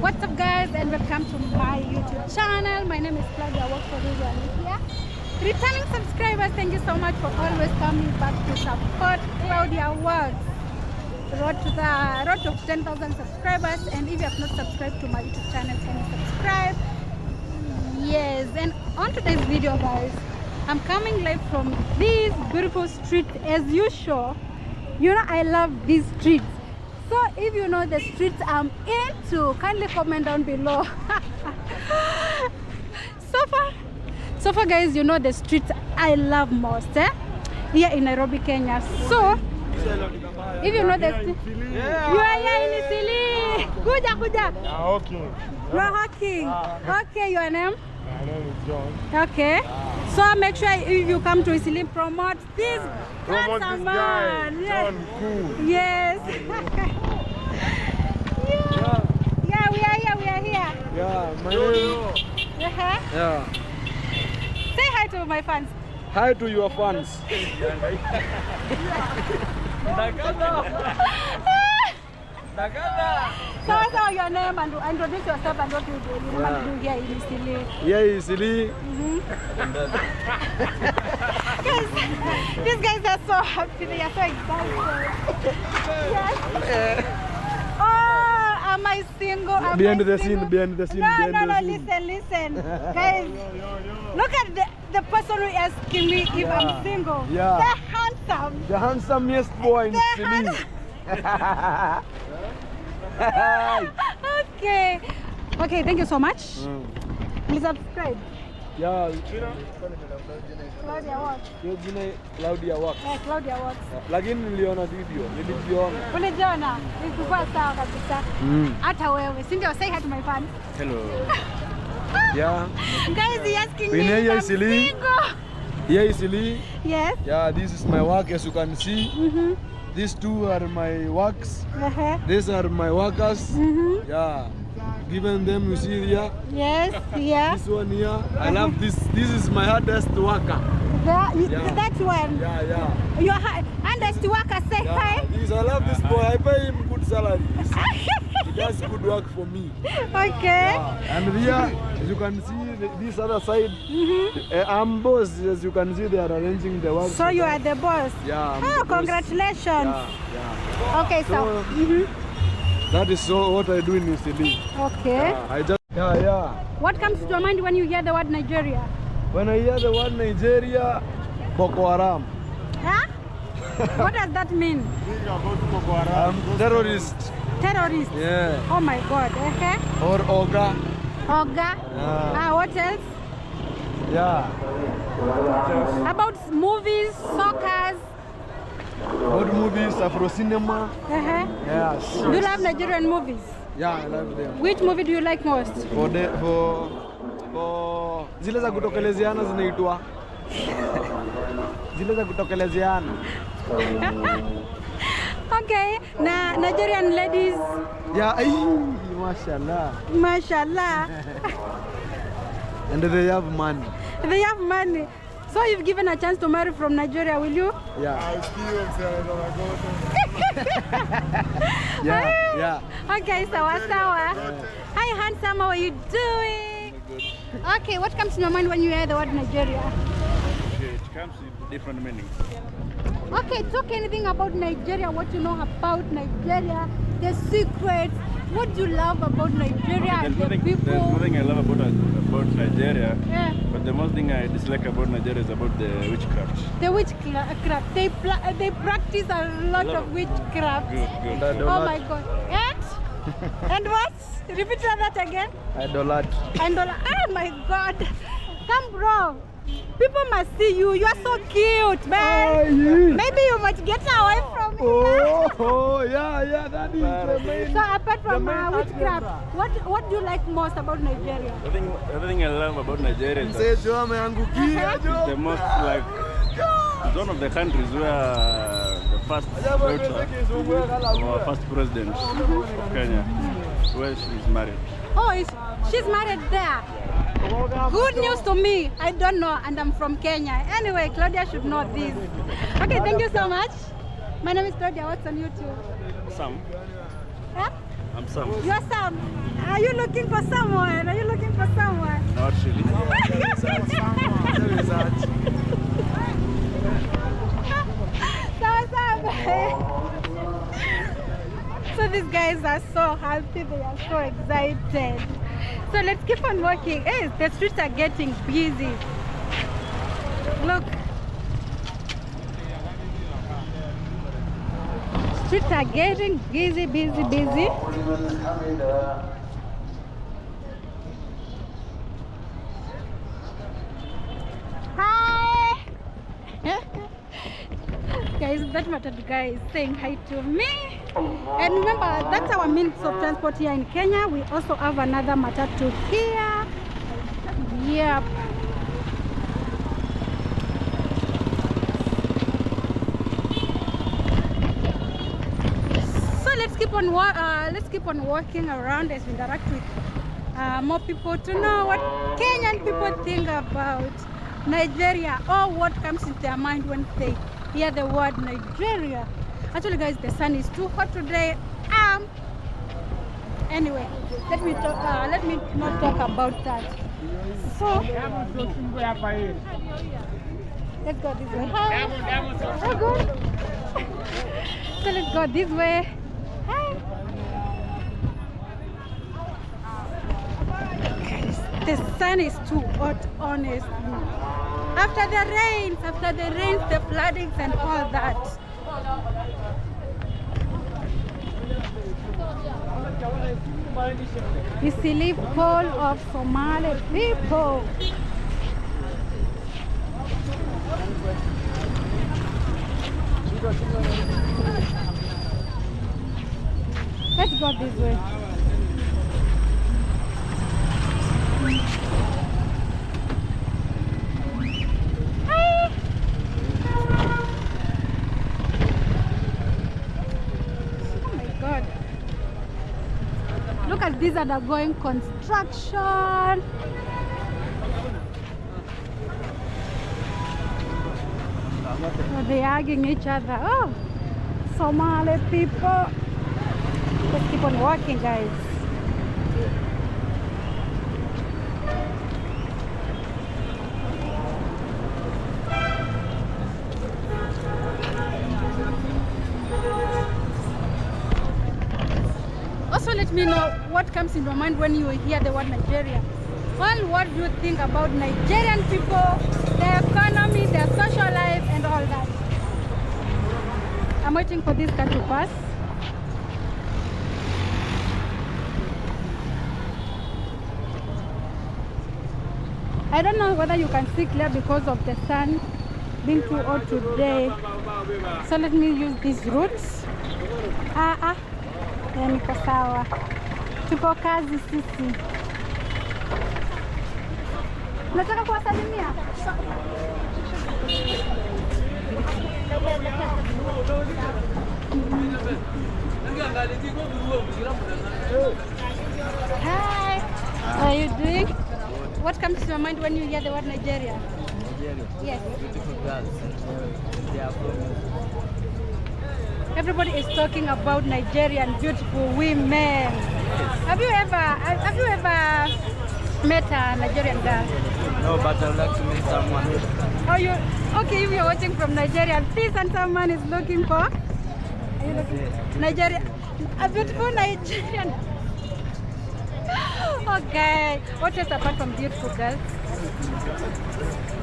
What's up guys, and welcome to my YouTube channel. My name is Claudia. I work for Lydia. Returning subscribers, thank you so much for always coming back to support Claudia Works. Road to 10,000 subscribers, and if you have not subscribed to my YouTube channel, can you subscribe? Yes, and on today's video guys, I'm coming live from these beautiful streets as usual. You know I love these streets. So if you know the streets I'm into, kindly comment down below. So far guys, you know the streets I love most here in Nairobi, Kenya. So if you know the streets, you are here in Eastleigh. Kuja. Okay. You are walking. Okay, your name? My name is John. Okay. So make sure if you come to Eastleigh, promote this handsome man. Guy. Yes. John, cool. Yes. Yeah, we are here. Yeah, my name. Yeah. Say hi to my fans. Hi to your fans. So your name and introduce yourself and what you do. You normally do here in Eastleigh. Yeah, Eastleigh. Guys, these guys are so happy. They are so excited. Yes. Oh, am I single? Behind the scene. No, listen. Guys, look at the person who asking me if I'm single. Yeah. They're handsome. The handsomest boy in Eastleigh. Okay, thank you so much. Please subscribe. Yeah. Claudia Works. Claudia Works. Claudia Works. Lakini niliona video. Ulijiona? Ilikuwa sawa kabisa. Hata wewe, si ndio? Say hi to my fans. Hello. Yeah. Guys, he asking me We if near I'm Eastleigh. single. Yeah, Eastleigh. Yes. Yeah, this is my work as you can see. These two are my works. These are my workers. Yeah. Given them, you see here. Yes, yeah. This one here. I love this. This is my hardest worker. That one. Yeah. Your hardest worker, say hi. This, I love this boy. I pay him good salary. He does good work for me. Okay. Yeah. And here, as you can see, this other side, I'm boss. As you can see, they are arranging the work. So you are the boss? Yeah. Oh, congratulations. Yeah. Okay, so. That is so what I do in Eastleigh. Okay. Yeah. What comes to your mind when you hear the word Nigeria? When I hear the word Nigeria, Boko Haram. Huh? What does that mean? Terrorist. Terrorist? Yeah. Oh my God. Okay. Or Oga. Oga? Yeah. What else? Yeah. About movies, soccers? Old movies, Afro cinema. Yes. Do you love Nigerian movies? Yeah, I love them. Which movie do you like most? For zile za kutokelezeana zinaitwa. Zile za kutokelezeana. Okay. Na Nigerian ladies? Yeah, mashallah. Mashallah. And they have money. They have money. So you've given a chance to marry from Nigeria, will you? Yeah. Yeah. Okay, sawa. Hi handsome, how are you doing? Good. Okay, what comes to your mind when you hear the word Nigeria? Okay, it comes with different meanings. Okay, talk anything about Nigeria, what you know about Nigeria, the secrets, what do you love about Nigeria and the people? There's nothing I love about Nigeria, Yeah. but the most thing I dislike about Nigeria is about the witchcraft. The witchcraft. They practice a lot of witchcraft. Good. Oh my God. And what? Repeat that again. Idolatry. Oh my God. Come bro. People must see you. You are so cute, man. Maybe you must get away from me. Oh, yeah, that is the main. So apart from witchcraft, what do you like most about Nigeria? Everything I love about Nigeria is that the most like it's one of the countries where the first daughter of our first president of Kenya, where she's married. Oh, she's married there. Good news to me. I don't know, and I'm from Kenya. Anyway, Claudia should know this. Okay, thank you so much. My name is Claudia. What's on YouTube? Sam. Huh? I'm Sam. You're Sam. Are you looking for someone? Are you looking for someone? Not really. So these guys are so happy, they are so excited. So let's keep on walking. Hey, the streets are getting busy. Look. Streets are getting busy. Hi! Guys, that matatu guy is saying hi to me. And remember, that's our means of transport here in Kenya. We also have another matatu here. Yep. So let's keep on walking around as we interact with more people to know what Kenyan people think about Nigeria, or what comes into their mind when they hear the word Nigeria. Actually, guys, the sun is too hot today. Anyway, let me not talk about that. So let's go this way. Hi. Oh, good. So let's go this way. Hi. Guys, the sun is too hot, honestly. After the rains, the floodings and all that. Eastleigh full of Somali people. Let's go this way. Hi. Oh my God. Look at these undergoing construction. So they're hugging each other. Oh, Somali people. Let's keep on walking, guys. Also, let me know what comes in your mind when you hear the word Nigeria. Well, what do you think about Nigerian people, their economy, their social life, and all that? I'm waiting for this car to pass. I don't know whether you can see clear because of the sun being too hot today. So let me use these routes. Niko sawa. Tuko kazi sisi. Nataka kuwasalimia. Hi. How are you doing? What comes to your mind when you hear the word Nigeria? Nigeria? Yes. Beautiful girls. They are from... Everybody is talking about Nigerian beautiful women. Yes. Have you ever met a Nigerian girl? No, but I would like to meet someone. Oh, you okay? If you're watching from Nigeria, please, and someone is looking for. Are you looking? Nigeria, a beautiful Nigerian. Okay. What else apart from beautiful girls?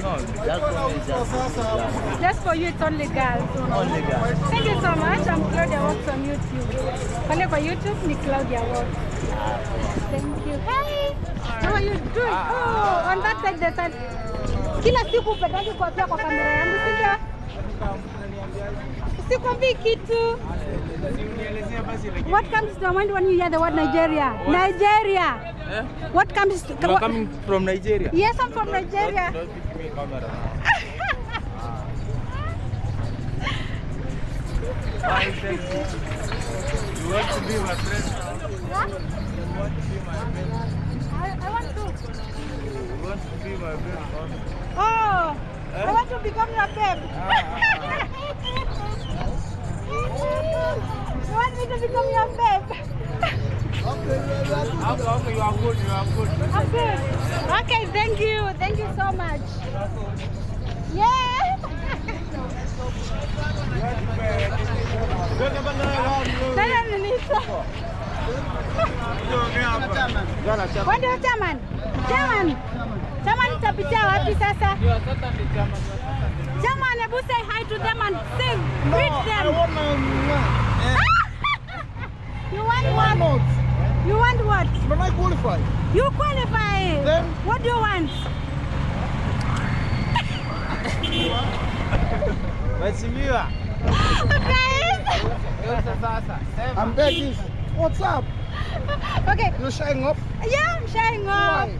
No, just for me, just Just for you, it's only girls. only girls. Thank you so much. I'm Claudia Walks on YouTube. Pale kwa YouTube ni Claudia Walks. Thank you. Hey, how are you doing? Oh, on that side, the sun. Kila siku upendagi kuapia kwa kamera yangu, si ndio? Sikwambii kitu. What comes to your mind when you hear the word Nigeria? Nigeria. Eh? What comes to... You are coming from Nigeria? Yes, I'm from Nigeria. Don't give me camera. Why is that? You want to be my friend? Huh? You want to be my friend? I want to. You want to be my friend? Oh, I want to become your babe. You want me to become your babe? I'm good. Okay, thank you. Thank you so much. Yeah. Kwani chairman? Chairman utapitia wapi sasa? Chairman, hebu say hi to them and sing. Greet them. You want what? You want what? But I qualify. You qualify. Then? What do you want? I'm begging. What's up? Okay. You're shying up? Yeah, I'm shying off. Why?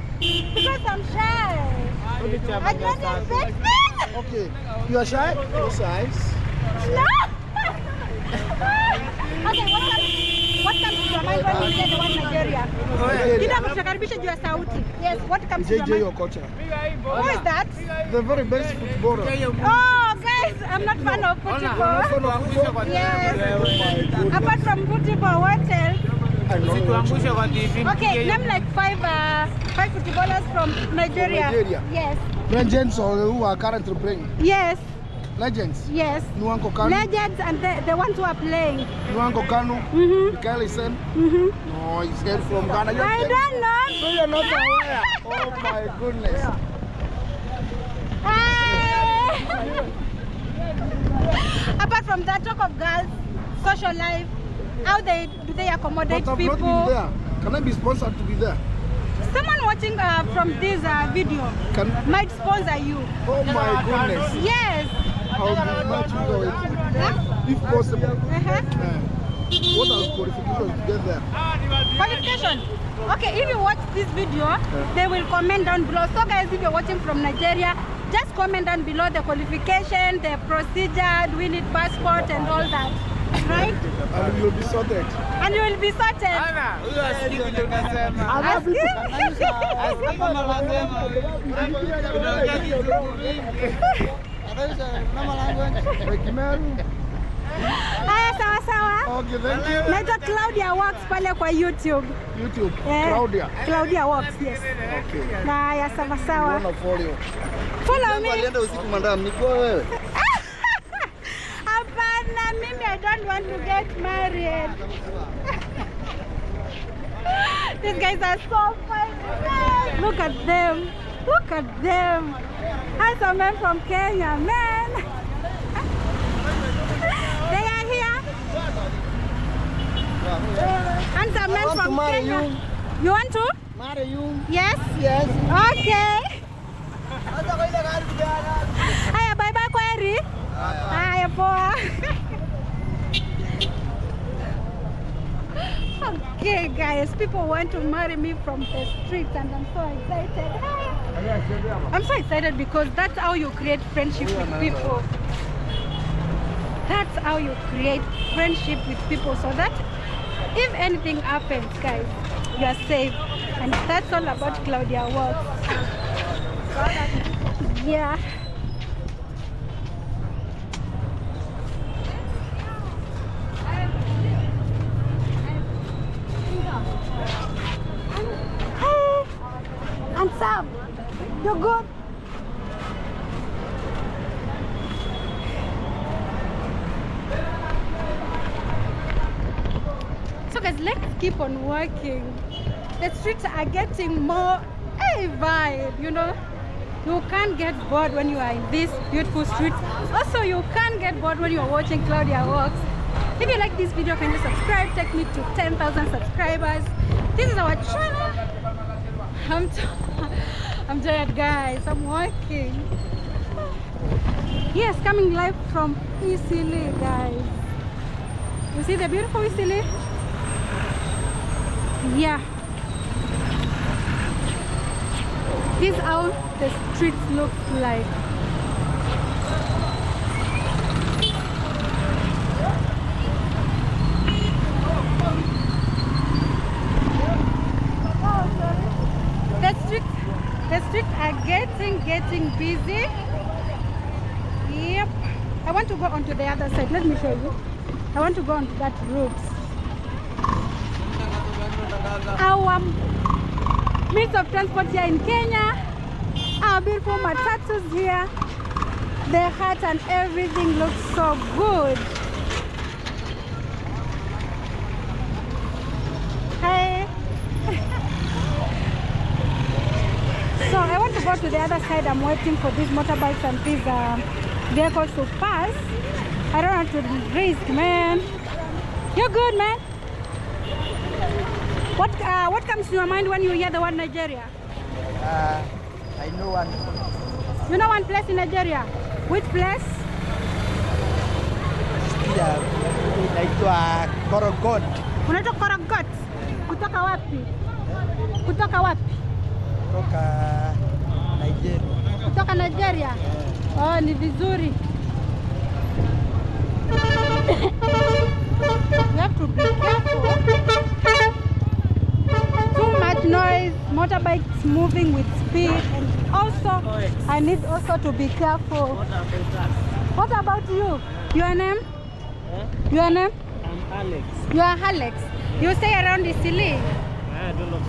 Because I'm shy. I don't expect me. Okay. You are shy? You're shy. No. Okay, what comes to your mind when you say the word Nigeria? Kidogo tutakaribisha juu ya sauti. Yes, what comes to your JJ mind? Okocha. Who is that? The very best footballer. Oh, guys, I'm not fan of football. Yes. Apart from football, what else? Okay, name like five footballers from Nigeria. Nigeria. Yes. Legends or who are currently playing? Yes. Legends. Yes. Nwanko Kanu. Legends and the ones who are playing. Nwanko Kanu. Michael Isen. No, he's hail from Ghana. I don't know. So you're not aware. Oh my goodness. Apart from that, talk of girls, social life, how do they accommodate But I've people? not been there. Can I be sponsored to be there? Someone watching from this video might sponsor you. Oh my goodness. Yes. I'll be much more if possible. What are qualifications to get there? Qualification. Okay, if you watch this video, they will comment down below. So guys, if you're watching from Nigeria, just comment down below the qualification, the procedure, do we need passport and all that. Right? And we will be sorted. And you will be sorted. Haya, sawa sawa. Okay, thank you. Naitwa Claudia Works pale kwa YouTube. YouTube. Claudia. Claudia Works, yes. Okay. Haya, sawa sawa. Wanna follow. Follow me. Alienda usiku madam, niko wewe. Hapana, mimi I don't want to get married. These guys are so fine. Look at them. Look at them. Handsome men from Kenya, man. They are here. Handsome men from Kenya. You want to? Marry you. Yes? Yes. Okay. Haya, bye bye kwaheri. Haya, poa. Okay guys, people want to marry me from the streets and I'm so excited. I'm so excited because that's how you create friendship with people. That's how you create friendship with people, so that if anything happens, guys, you are safe. And that's all about Claudia Works. Yeah. Hey, and Sam, you're good. So guys, let's keep on working. The streets are getting more vibe, you know. You can't get bored when you are in these beautiful streets. Also, you can't get bored when you're watching Claudia Works. If you like this video, can you subscribe? Take me to 10,000 subscribers. This is our channel. I'm tired, guys. I'm working. Yes, coming live from Eastleigh, guys. You see the beautiful Eastleigh? Yeah. This is how the streets look like. The streets are getting busy. Yep. I want to go onto the other side. Let me show you. I want to go onto that route. means of transport here in Kenya. Our beautiful matatus here. The hat and everything looks so good. Hi. So I want to go to the other side. I'm waiting for these motorbikes and these vehicles to pass. I don't want to risk, man. You're good, man. What comes to your mind when you hear the word Nigeria? I know one. You know one place in Nigeria? Which place? Inaitwa Korogot. Unaitwa Korogot. Kutoka wapi? Kutoka wapi? Kutoka Nigeria. Kutoka Nigeria? Oh, ni vizuri. You have to be careful. Too much noise, motorbikes moving with speed, and also I need also to be careful. What about you? Your name? Your name? I'm Alex. You are Alex. You stay around Eastleigh? I don't know.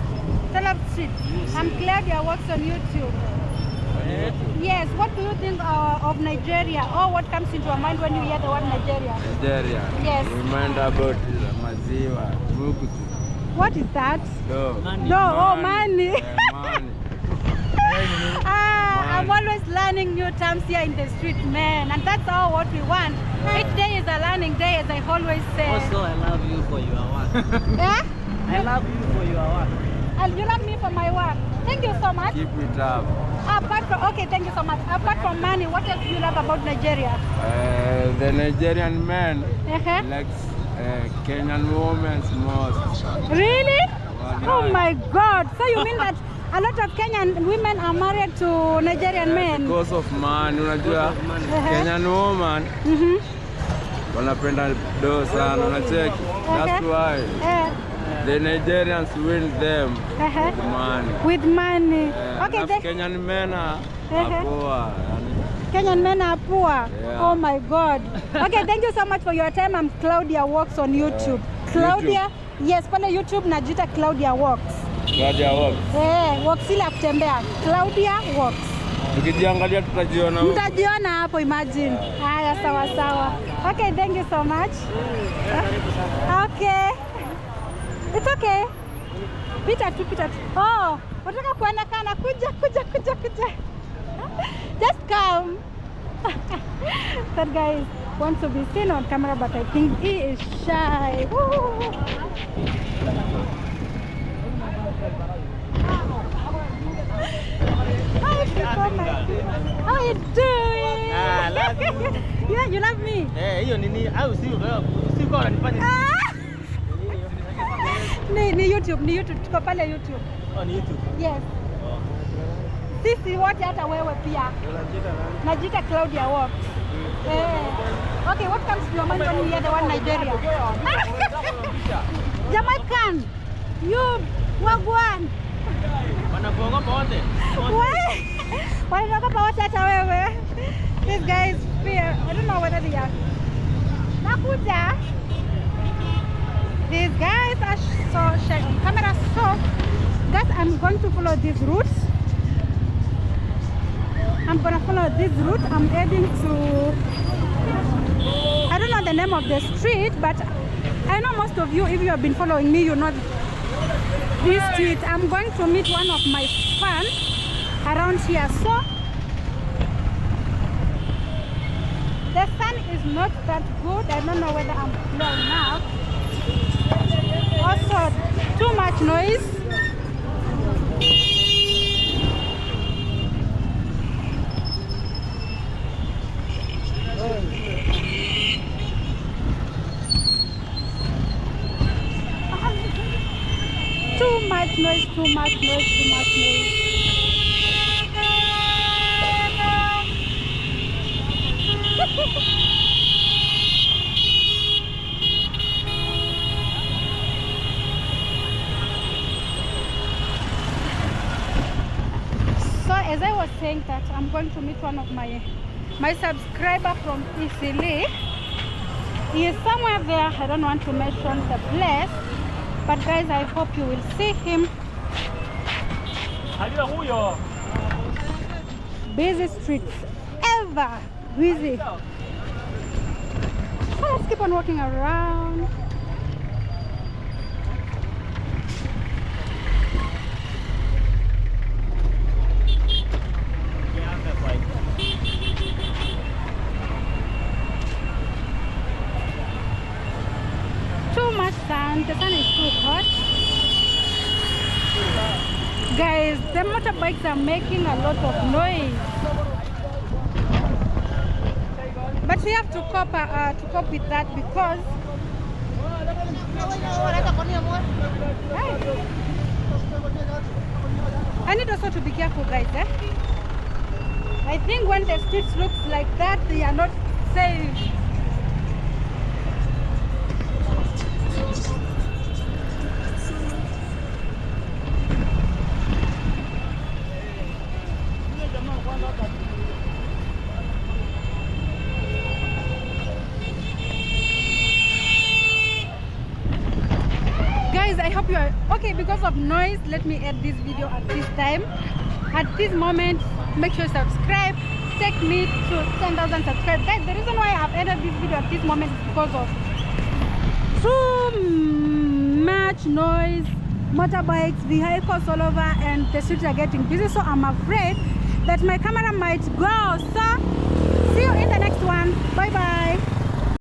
Tell Street. I'm Claudia works on YouTube. Yes, what do you think of Nigeria, or what comes into your mind when you hear the word Nigeria? Nigeria. Yes. Remind about maziwa, bukutu. What is that? Do. No, oh, money. Money. I'm always learning new terms here in the street, man, and that's all what we want. Each day is a learning day, as I always say. Also, I love you for your work. Yeah? I love you for your work. And you love me for my work. Thank you so much. Keep it up. Apart from, okay, thank you so much. Apart from money, what else do you love about Nigeria? The Nigerian men Uh-huh. likes Kenyan women most. Really? Well, Oh yeah. my God! So you mean that a lot of Kenyan women are married to Nigerian men? Because of money, unajua Kenyan woman wanapenda do sana, unacheki. That's why the Nigerians win them with money. With money. Okay, Alafu Kenyan men are poor. Kenyan men are poor. Yeah. Oh my God. Okay, thank you so much for your time. I'm Claudia Walks on YouTube. Claudia, yes, pale YouTube najita Claudia Walks. Claudia Walks. Walks ile ya kutembea. Claudia Walks. Tukijiangalia tutajiona huko. Mtajiona hapo, imagine. Haya, sawa sawa. Okay, thank you so much. Okay. It's okay. Pita tu. Oh, wataka kuonekana, kuja. Just come. That guy wants to be seen on camera, but I think he is shy. Woo. How you doing? I love you. Yeah, you love me? Hiyo nini au si kwa unanifanya Ni YouTube, tuko pale YouTube. Oh, ni YouTube. Yes. Sisi wote hata wewe pia. Najita Claudia Walks. Okay, what comes to your mind when you hear the word Nigeria? Jamaican. You wagwan. Wanakuogopa wote. Wanaogopa wote hata wewe. These guys fear. I don't know whether they are. Nakuja. These guys are so shy on camera. So, guys, I'm going to follow these routes. I'm gonna follow this route. I'm heading to, I don't know the name of the street, but I know most of you, if you have been following me, you know this street. I'm going to meet one of my fans around here. So the sun is not that good. I don't know whether I'm clear enough. Also, too much noise. Too much noise. So as I was saying that I'm going to meet one of my subscriber from Eastleigh. He is somewhere there. I don't want to mention the place, but guys, I hope you will see him Aliyo huyo. Busy streets, ever busy. So let's keep on walking around. Too much sun, the sun is too hot. Guys, the motorbikes are making a lot of noise. But we have to cope with that because I need also to be careful, guys. I think when the streets look like that, they are not safe. Guys, I hope you are okay. Because of noise, let me end this video at this time. At this moment, make sure you subscribe. Take me to 10,000 subscribers. Guys, the reason why I have ended this video at this moment is because of too much noise, motorbikes, vehicles all over, and the streets are getting busy. So I'm afraid that my camera might go. So see you in the next one. Bye bye.